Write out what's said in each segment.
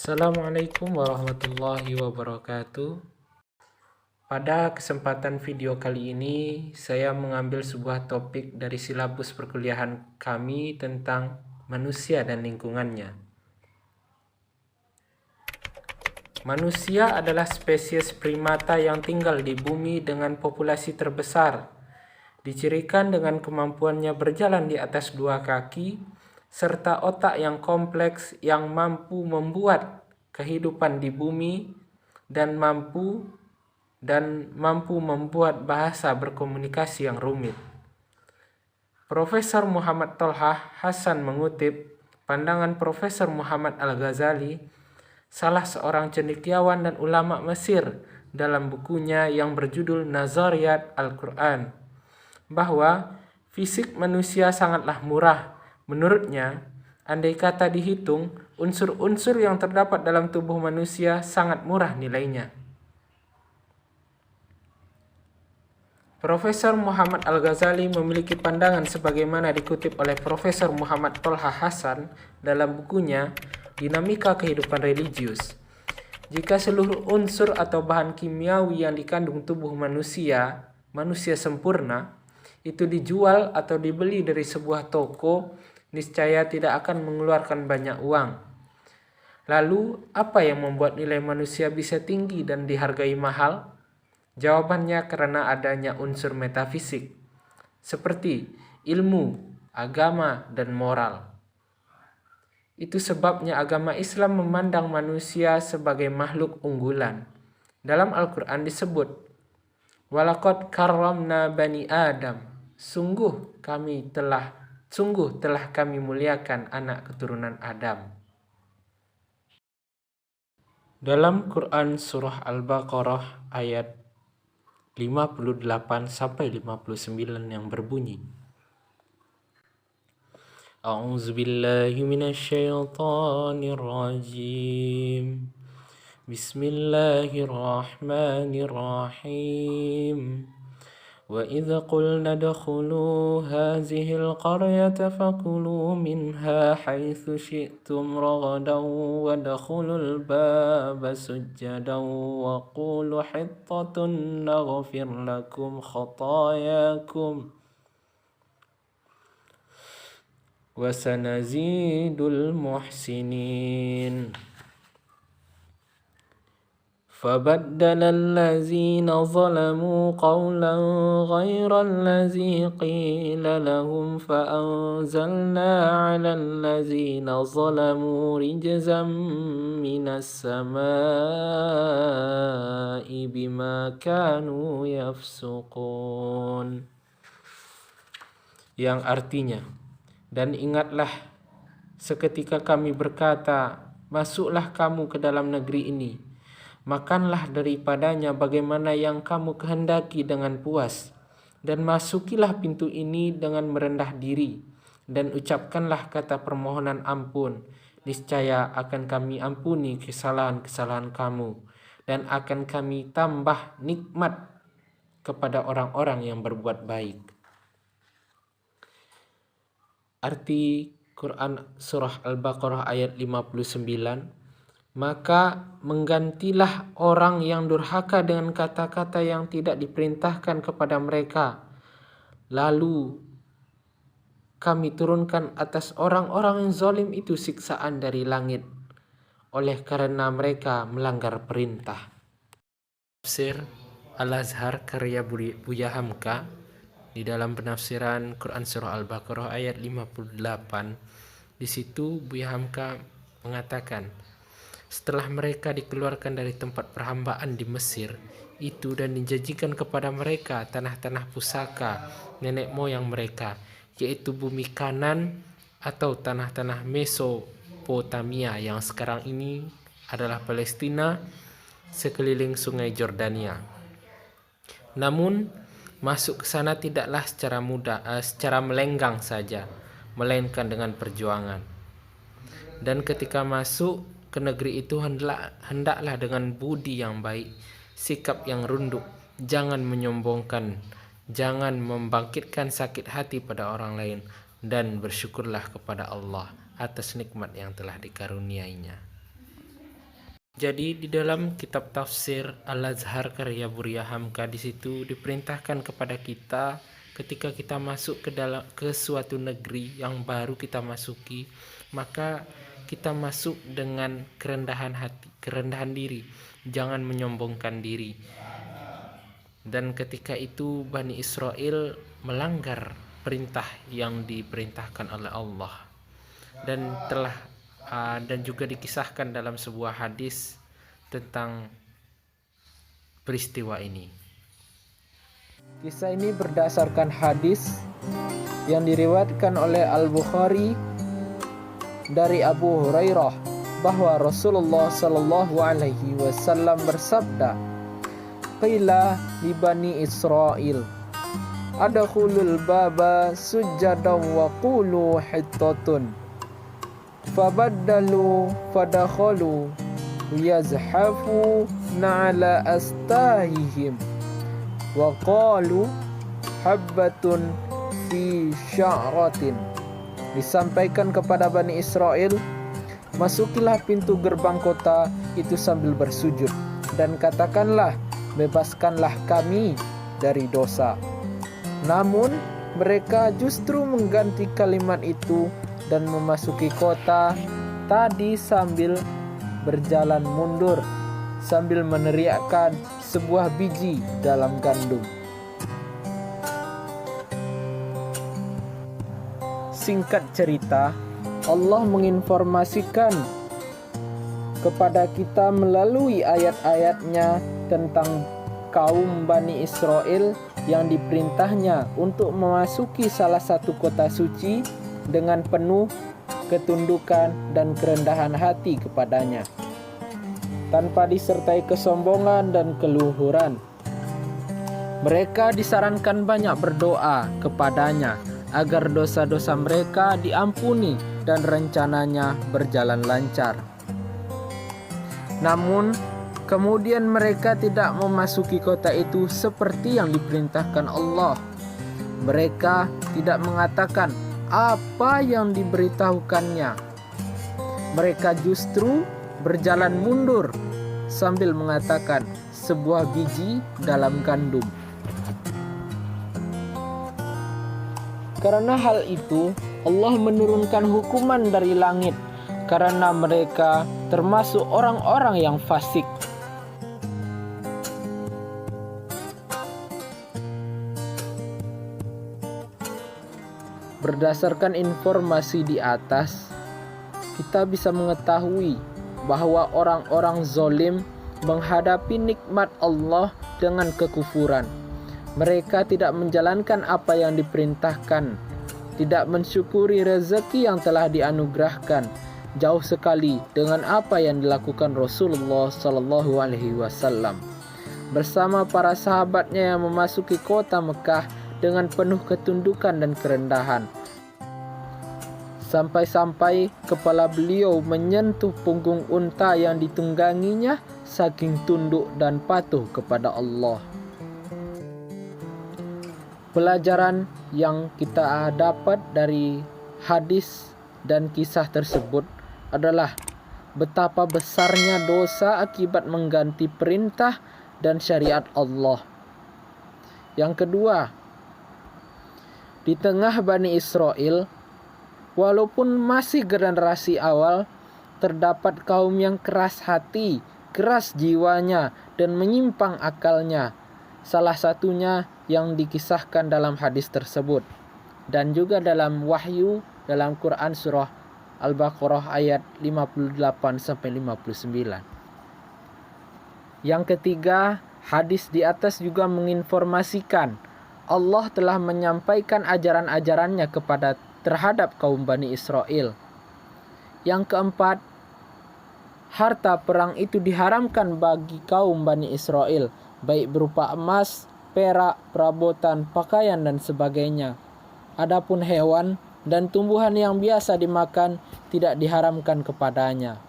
Assalamualaikum warahmatullahi wabarakatuh. Pada kesempatan video kali ini, saya mengambil sebuah topik dari silabus perkuliahan kami tentang manusia dan lingkungannya. Manusia adalah spesies primata yang tinggal di bumi dengan populasi terbesar. Dicirikan dengan kemampuannya berjalan di atas dua kaki, serta otak yang kompleks yang mampu membuat kehidupan di bumi dan mampu membuat bahasa berkomunikasi yang rumit. Profesor Muhammad Tolha Hasan mengutip pandangan Profesor Muhammad Al-Ghazali, salah seorang cendekiawan dan ulama Mesir, dalam bukunya yang berjudul Nazariyat Al-Quran, bahwa fisik manusia sangatlah murah. Menurutnya, andai kata dihitung, unsur-unsur yang terdapat dalam tubuh manusia sangat murah nilainya. Profesor Muhammad Al-Ghazali memiliki pandangan sebagaimana dikutip oleh Profesor Muhammad Tolha Hasan dalam bukunya Dinamika Kehidupan Religius. Jika seluruh unsur atau bahan kimiawi yang dikandung tubuh manusia sempurna, itu dijual atau dibeli dari sebuah toko, niscaya tidak akan mengeluarkan banyak uang. Lalu, apa yang membuat nilai manusia bisa tinggi dan dihargai mahal? Jawabannya karena adanya unsur metafisik, seperti ilmu, agama, dan moral. Itu sebabnya agama Islam memandang manusia sebagai makhluk unggulan. Dalam Al-Quran disebut, "Walaqad karramna bani Adam." Sungguh telah kami muliakan anak keturunan Adam. Dalam Quran surah Al-Baqarah ayat 58 sampai 59 yang berbunyi, A'udzubillahi minasyaitonir rajim. Bismillahirrahmanirrahim. وَإِذْ قُلْنَا ادْخُلُوا هَٰذِهِ الْقَرْيَةَ فَكُلُوا مِنْهَا حَيْثُ شِئْتُمْ رَغَدًا وَادْخُلُوا الْبَابَ سُجَّدًا وَقُولُوا حِطَّةٌ نَغْفِرْ لَكُمْ خَطَايَاكُمْ وَسَنَزِيدُ الْمُحْسِنِينَ. فَبَدَّلَ الَّذِينَ ظَلَمُوا قَوْلًا غَيْرَ الَّذِي قِيلَ لَهُمْ فَأَنزَلْنَا عَلَى الَّذِينَ ظَلَمُوا رِجْزًا مِّنَ السَّمَاءِ بِمَا كَانُوا يَفْسُقُونَ. Yang artinya, dan ingatlah seketika kami berkata, masuklah kamu ke dalam negeri ini, makanlah daripadanya bagaimana yang kamu kehendaki dengan puas, dan masukilah pintu ini dengan merendah diri, dan ucapkanlah kata permohonan ampun. Niscaya akan kami ampuni kesalahan-kesalahan kamu, dan akan kami tambah nikmat kepada orang-orang yang berbuat baik. Arti Quran surah Al-Baqarah ayat 59, maka menggantilah orang yang durhaka dengan kata-kata yang tidak diperintahkan kepada mereka. Lalu kami turunkan atas orang-orang yang zalim itu siksaan dari langit, oleh karena mereka melanggar perintah. Tafsir Al-Azhar karya Buya Hamka di dalam penafsiran Quran surah Al-Baqarah ayat 58. Di situ Buya Hamka mengatakan, setelah mereka dikeluarkan dari tempat perhambaan di Mesir itu dan dijanjikan kepada mereka tanah-tanah pusaka nenek moyang mereka, yaitu bumi Kanan atau tanah-tanah Mesopotamia yang sekarang ini adalah Palestina sekeliling sungai Jordania. Namun masuk ke sana tidaklah secara melenggang saja, melainkan dengan perjuangan. Dan ketika masuk ke negeri itu hendaklah dengan budi yang baik, sikap yang runduk, jangan menyombongkan, jangan membangkitkan sakit hati pada orang lain, dan bersyukurlah kepada Allah atas nikmat yang telah dikaruniainya. Jadi di dalam kitab tafsir Al-Azhar karya Buria Hamka di situ diperintahkan kepada kita ketika kita masuk ke suatu negeri yang baru kita masuki, maka kita masuk dengan kerendahan hati, kerendahan diri, jangan menyombongkan diri. Dan ketika itu Bani Israel melanggar perintah yang diperintahkan oleh Allah, dan juga dikisahkan dalam sebuah hadis tentang peristiwa ini. Kisah ini berdasarkan hadis yang diriwayatkan oleh Al-Bukhari dari Abu Hurairah bahwa Rasulullah sallallahu alaihi wasallam bersabda, "Qila li Bani Israil, adkhulul baba sujjadan wa qulu hittatun." Fabaddalu fadakhalu yazhafu na'ala astahihim wa qalu habbatun fi sya'ratin. Disampaikan kepada Bani Israel, masukilah pintu gerbang kota itu sambil bersujud dan katakanlah, bebaskanlah kami dari dosa. Namun mereka justru mengganti kalimat itu dan memasuki kota tadi sambil berjalan mundur, sambil meneriakkan sebuah biji dalam gandum. Singkat cerita, Allah menginformasikan kepada kita melalui ayat-ayatnya tentang kaum Bani Israel yang diperintahnya untuk memasuki salah satu kota suci dengan penuh ketundukan dan kerendahan hati kepadanya, tanpa disertai kesombongan dan keluhuran. Mereka disarankan banyak berdoa kepadanya agar dosa-dosa mereka diampuni dan rencananya berjalan lancar. Namun, kemudian mereka tidak memasuki kota itu seperti yang diperintahkan Allah. Mereka tidak mengatakan apa yang diberitahukannya. Mereka justru berjalan mundur sambil mengatakan sebuah biji dalam gandum. Karena hal itu, Allah menurunkan hukuman dari langit karena mereka termasuk orang-orang yang fasik. Berdasarkan informasi di atas, kita bisa mengetahui bahwa orang-orang zalim menghadapi nikmat Allah dengan kekufuran. Mereka tidak menjalankan apa yang diperintahkan, tidak mensyukuri rezeki yang telah dianugerahkan, jauh sekali dengan apa yang dilakukan Rasulullah sallallahu alaihi wasallam bersama para sahabatnya yang memasuki kota Mekah dengan penuh ketundukan dan kerendahan. Sampai-sampai kepala beliau menyentuh punggung unta yang ditungganginya saking tunduk dan patuh kepada Allah. Pelajaran yang kita dapat dari hadis dan kisah tersebut adalah betapa besarnya dosa akibat mengganti perintah dan syariat Allah. Yang kedua, di tengah Bani Israel, walaupun masih generasi awal, terdapat kaum yang keras hati, keras jiwanya, dan menyimpang akalnya. Salah satunya yang dikisahkan dalam hadis tersebut, dan juga dalam wahyu dalam Quran surah Al-Baqarah ayat 58-59. Yang ketiga, hadis di atas juga menginformasikan Allah telah menyampaikan ajaran-ajarannya terhadap kaum Bani Israel. Yang keempat, harta perang itu diharamkan bagi kaum Bani Israel, baik berupa emas, perak, perabotan, pakaian, dan sebagainya. Adapun hewan dan tumbuhan yang biasa dimakan tidak diharamkan kepadanya.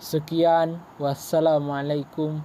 Sekian, wassalamualaikum